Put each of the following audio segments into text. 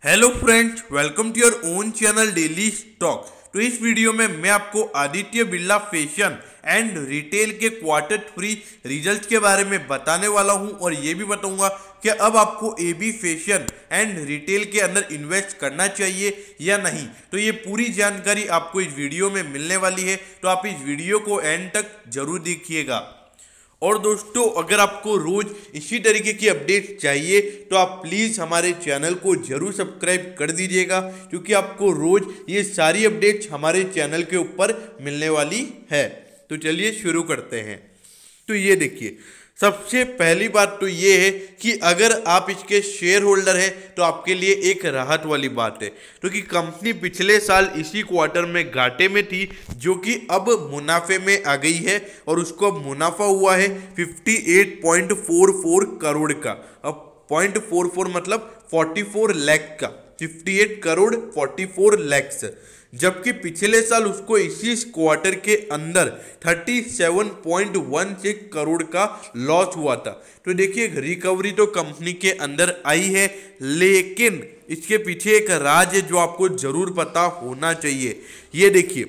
Hello friends, welcome to your own channel daily stock. तो इस video में मैं आपको Aditya Birla fashion and retail के क्वार्टर 3 रिजल्ट्स के बारे में बताने वाला हूं और ये भी बताऊंगा कि अब आपको एबी फैशन एंड रिटेल के अंदर इन्वेस्ट करना चाहिए या नहीं। तो ये पूरी जानकारी आपको इस वीडियो में मिलने वाली है, तो आप इस वीडियो को एंड तक जरूर देखिएगा। और दोस्तों, अगर आपको रोज इसी तरीके की अपडेट चाहिए तो आप प्लीज़ हमारे चैनल को जरूर सब्सक्राइब कर दीजिएगा, क्योंकि आपको रोज ये सारी अपडेट्स हमारे चैनल के ऊपर मिलने वाली है। तो चलिए शुरू करते हैं। तो ये देखिए, सबसे पहली बात तो ये है कि अगर आप इसके शेयर होल्डर हैं तो आपके लिए एक राहत वाली बात है, क्योंकि कंपनी पिछले साल इसी क्वार्टर में घाटे में थी, जो कि अब मुनाफे में आ गई है और उसको अब मुनाफा हुआ है 58.44 करोड़ का। अब 0.44 मतलब 44 लाख का, 58 करोड़ 44 लाख, जबकि पिछले साल उसको इसी क्वार्टर के अंदर 37.16 करोड़ का लॉस हुआ था। तो देखिए, रिकवरी तो कंपनी के अंदर आई है, लेकिन इसके पीछे एक राज है जो आपको जरूर पता होना चाहिए। ये देखिए,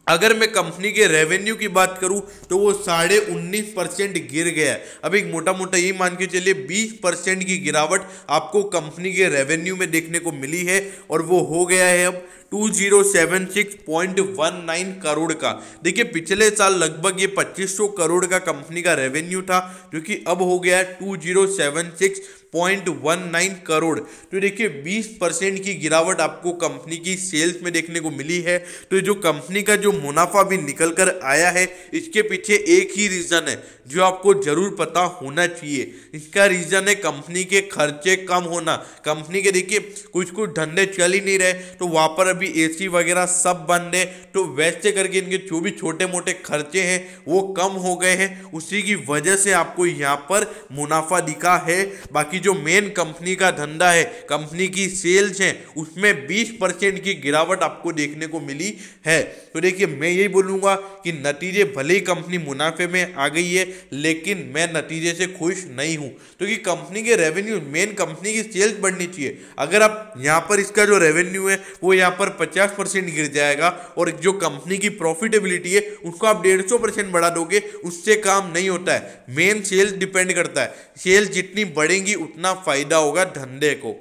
अगर मैं कंपनी के रेवेन्यू की बात करूं तो वो 19.5% गिर गया है। अब एक मोटा मोटा ये मान के चलिए 20% की गिरावट आपको कंपनी के रेवेन्यू में देखने को मिली है, और वो हो गया है अब 2076.19 करोड़ का। देखिए, पिछले साल लगभग ये 2500 करोड़ का कंपनी का रेवेन्यू था, जो कि अब हो गया है 2076.19 करोड़। तो देखिए, 20% की गिरावट आपको कंपनी की सेल्स में देखने को मिली है। तो जो कंपनी का जो मुनाफा भी निकल कर आया है, इसके पीछे एक ही रीजन है जो आपको जरूर पता होना चाहिए। इसका रीजन है कंपनी के खर्चे कम होना। कंपनी के देखिए कुछ धंधे चल ही नहीं रहे, तो वहां पर अभी एसी वगैरह सब बंद है, तो वैसे करके इनके जो भी छोटे मोटे खर्चे हैं वो कम हो गए हैं। उसी की वजह से आपको यहाँ पर मुनाफा दिखा है। बाकी जो मेन कंपनी का धंधा है, कंपनी की सेल्स है, उसमें 20% की गिरावट आपको देखने को मिली है। तो देखिए, मैं यही बोलूंगा कि नतीजे भले ही कंपनी मुनाफे में आ गई है, लेकिन मैं नतीजे से खुश नहीं हूं, क्योंकि कंपनी के रेवेन्यू, मेन कंपनी की सेल्स बढ़नी चाहिए। अगर आप यहाँ पर इसका जो रेवेन्यू है वो यहाँ पर 50% गिर जाएगा, और जो कंपनी की प्रॉफिटेबिलिटी है उसको आप 150% बढ़ा दोगे, उससे काम नहीं होता है। मेन सेल्स डिपेंड करता है, सेल्स जितनी बढ़ेंगी उतना फायदा होगा धंधे को।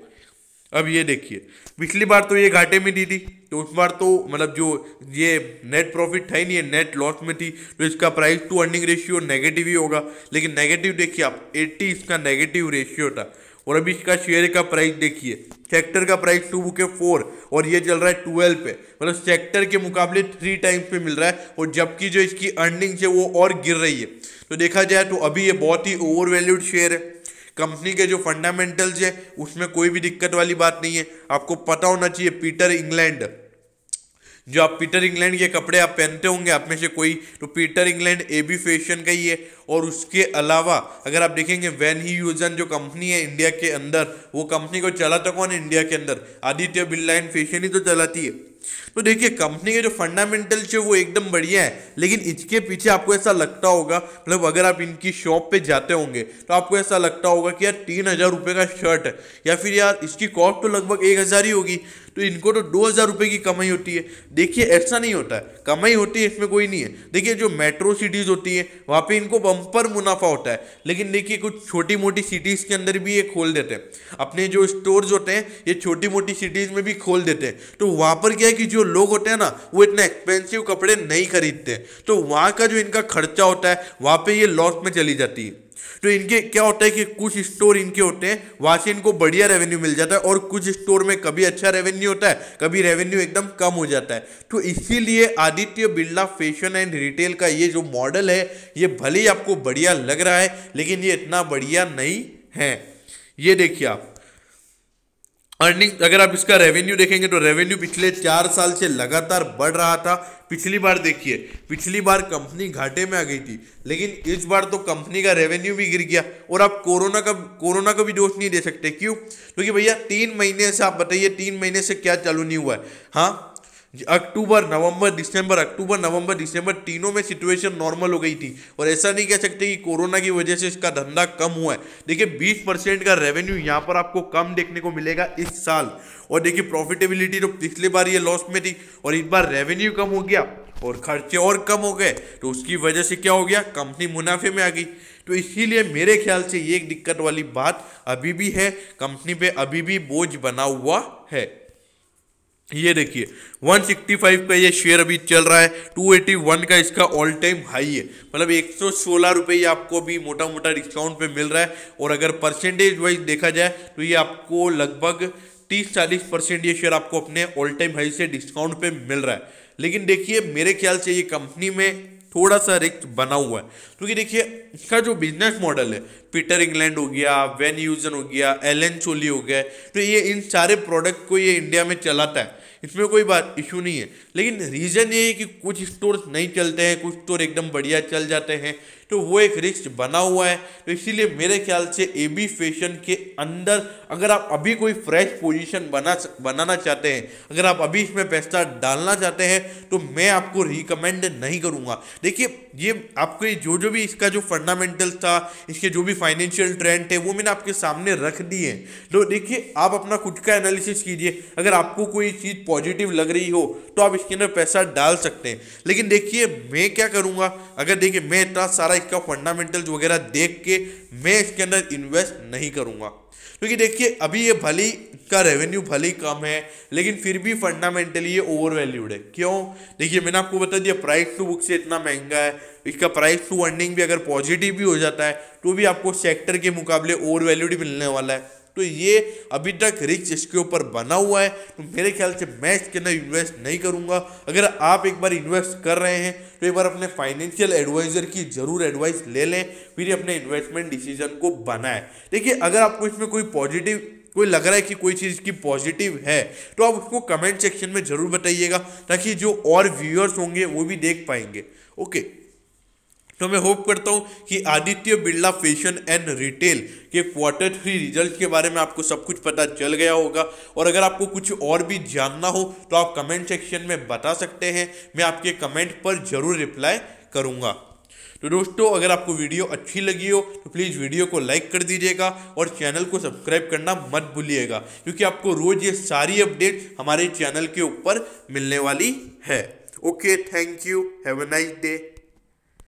अब ये देखिए, पिछली बार तो ये घाटे में दी थी, तो उस बार तो मतलब जो ये नेट प्रॉफिट था ही नहीं, है नेट लॉस में थी, तो इसका price to earning ratio negative ही होगा। लेकिन नेगेटिव देखिए आप, 80 इसका नेगेटिव रेशियो था। और अभी इसका शेयर का प्राइस देखिए, सेक्टर का प्राइस 2/4 और ये चल रहा है 12 पे, मतलब सेक्टर के मुकाबले 3 टाइम्स पे मिल रहा है, और जबकि जो इसकी अर्निंग्स है वो और गिर रही है। तो देखा जाए तो अभी ये बहुत ही ओवर वैल्यूड शेयर है। कंपनी के जो फंडामेंटल्स है उसमें कोई भी दिक्कत वाली बात नहीं है। आपको पता होना चाहिए, पीटर इंग्लैंड, जो आप पीटर इंग्लैंड के कपड़े आप पहनते होंगे आप में से कोई, तो पीटर इंग्लैंड एबी फैशन का ही है। और उसके अलावा अगर आप देखेंगे, वैन ही यूजन जो कंपनी है इंडिया के अंदर, वो कंपनी को चलाता कौन है इंडिया के अंदर? आदित्य बिरला एंड फैशन ही तो चलाती है। तो देखिए, कंपनी के जो फंडामेंटल्स है वो एकदम बढ़िया है, लेकिन इसके पीछे आपको ऐसा लगता होगा, मतलब अगर आप इनकी शॉप पे जाते होंगे तो आपको ऐसा लगता होगा कि यार 3000 रुपये का शर्ट है, या फिर यार इसकी कॉस्ट तो लगभग 1000 ही होगी, तो इनको तो 2000 रुपये की कमाई होती है। देखिए, ऐसा नहीं होता है, कमाई होती है इसमें कोई नहीं है। देखिए, जो मेट्रो सिटीज़ होती है वहाँ पे इनको बम्पर मुनाफा होता है, लेकिन देखिए कुछ छोटी मोटी सिटीज़ के अंदर भी ये खोल देते हैं, अपने जो स्टोर्स होते हैं ये छोटी मोटी सिटीज़ में भी खोल देते हैं। तो वहाँ पर क्या है कि जो लोग होते हैं ना, वो इतना एक्सपेंसिव कपड़े नहीं खरीदते, तो वहाँ का जो इनका खर्चा होता है वहाँ पे ये लॉस में चली जाती है। तो इनके क्या होता है कि कुछ स्टोर इनके होते हैं, वहां से इनको बढ़िया रेवेन्यू मिल जाता है, और कुछ स्टोर में कभी अच्छा रेवेन्यू होता है, कभी रेवेन्यू एकदम कम हो जाता है। तो इसीलिए Aditya Birla fashion and retail का ये जो मॉडल है, ये भले ही आपको बढ़िया लग रहा है, लेकिन ये इतना बढ़िया नहीं है। ये देखिए आप अर्निंग, अगर आप इसका रेवेन्यू देखेंगे तो रेवेन्यू पिछले 4 साल से लगातार बढ़ रहा था। पिछली बार देखिए, पिछली बार कंपनी घाटे में आ गई थी, लेकिन इस बार तो कंपनी का रेवेन्यू भी गिर गया। और आप कोरोना का भी दोष नहीं दे सकते। क्यों? क्योंकि भैया 3 महीने से, आप बताइए 3 महीने से क्या चालू नहीं हुआ है? हाँ, अक्टूबर नवंबर दिसंबर तीनों में सिचुएशन नॉर्मल हो गई थी, और ऐसा नहीं कह सकते कि कोरोना की वजह से इसका धंधा कम हुआ है। देखिए 20% का रेवेन्यू यहाँ पर आपको कम देखने को मिलेगा इस साल, और देखिए प्रॉफिटेबिलिटी तो पिछले बार ये लॉस में थी, और इस बार रेवेन्यू कम हो गया और खर्चे और कम हो गए, तो उसकी वजह से क्या हो गया, कंपनी मुनाफे में आ गई। तो इसीलिए मेरे ख्याल से ये एक दिक्कत वाली बात अभी भी है, कंपनी पे अभी भी बोझ बना हुआ है। ये देखिए 165 का ये शेयर अभी चल रहा है, 281 का इसका ऑल टाइम हाई है, मतलब 116 रुपये आपको अभी मोटा मोटा डिस्काउंट पे मिल रहा है। और अगर परसेंटेज वाइज देखा जाए तो ये आपको लगभग 30-40% ये शेयर आपको अपने ऑल टाइम हाई से डिस्काउंट पे मिल रहा है। लेकिन देखिए मेरे ख्याल से ये कंपनी में थोड़ा सा रिस्क बना हुआ है, क्योंकि देखिए इसका जो बिजनेस मॉडल है, पीटर इंग्लैंड हो गया, वेन यूजन हो गया, एलन सोली हो गया, तो ये इन सारे प्रोडक्ट को ये इंडिया में चलाता है, इसमें कोई बात इशू नहीं है। लेकिन रीज़न ये है कि कुछ स्टोर नहीं चलते हैं, कुछ स्टोर एकदम बढ़िया चल जाते हैं, तो वो एक रिस्क बना हुआ है। तो इसीलिए मेरे ख्याल से एबी फैशन के अंदर अगर आप अभी कोई फ्रेश पोजीशन बनाना चाहते हैं, अगर आप अभी इसमें पैसा डालना चाहते हैं, तो मैं आपको रिकमेंड नहीं करूंगा। देखिए ये आपको जो भी इसका जो फंडामेंटल था, इसके जो भी फाइनेंशियल ट्रेंड थे, वो मैंने आपके सामने रख दिए हैं। तो देखिए आप अपना खुद का एनालिसिस कीजिए, अगर आपको कोई चीज़ पॉजिटिव लग रही हो तो आप इसके अंदर पैसा डाल सकते हैं। लेकिन देखिए मैं क्या करूंगा, अगर देखिए मैं इतना सारा इसका फंडामेंटल्स वगैरह देख के मैं इसके अंदर इन्वेस्ट नहीं करूंगा, क्योंकि देखिए अभी ये भली का रेवेन्यू भली कम है, लेकिन फिर भी फंडामेंटली ये ओवर वैल्यूड है। क्यों? देखिए मैंने आपको बता दिया प्राइस टू बुक से इतना महंगा है, इसका प्राइस टू अर्निंग भी अगर पॉजिटिव भी हो जाता है तो भी आपको सेक्टर के मुकाबले ओवर वैल्यूड मिलने वाला है। तो ये अभी तक रिस्क इसके ऊपर बना हुआ है, तो मेरे ख्याल से मैं इसके अंदर इन्वेस्ट नहीं करूंगा। अगर आप एक बार इन्वेस्ट कर रहे हैं तो एक बार अपने फाइनेंशियल एडवाइजर की जरूर एडवाइस ले लें, फिर अपने इन्वेस्टमेंट डिसीजन को बनाएं। देखिए अगर आपको इसमें कोई लग रहा है कि कोई चीज़ की पॉजिटिव है, तो आप उसको कमेंट सेक्शन में जरूर बताइएगा, ताकि जो और व्यूअर्स होंगे वो भी देख पाएंगे। ओके, तो मैं होप करता हूं कि Aditya Birla fashion and retail के Q3 रिजल्ट के बारे में आपको सब कुछ पता चल गया होगा। और अगर आपको कुछ और भी जानना हो तो आप कमेंट सेक्शन में बता सकते हैं, मैं आपके कमेंट पर जरूर रिप्लाई करूंगा। तो दोस्तों अगर आपको वीडियो अच्छी लगी हो तो प्लीज़ वीडियो को लाइक कर दीजिएगा और चैनल को सब्सक्राइब करना मत भूलिएगा, क्योंकि आपको रोज़ ये सारी अपडेट हमारे चैनल के ऊपर मिलने वाली है। Okay, thank you, have a nice day.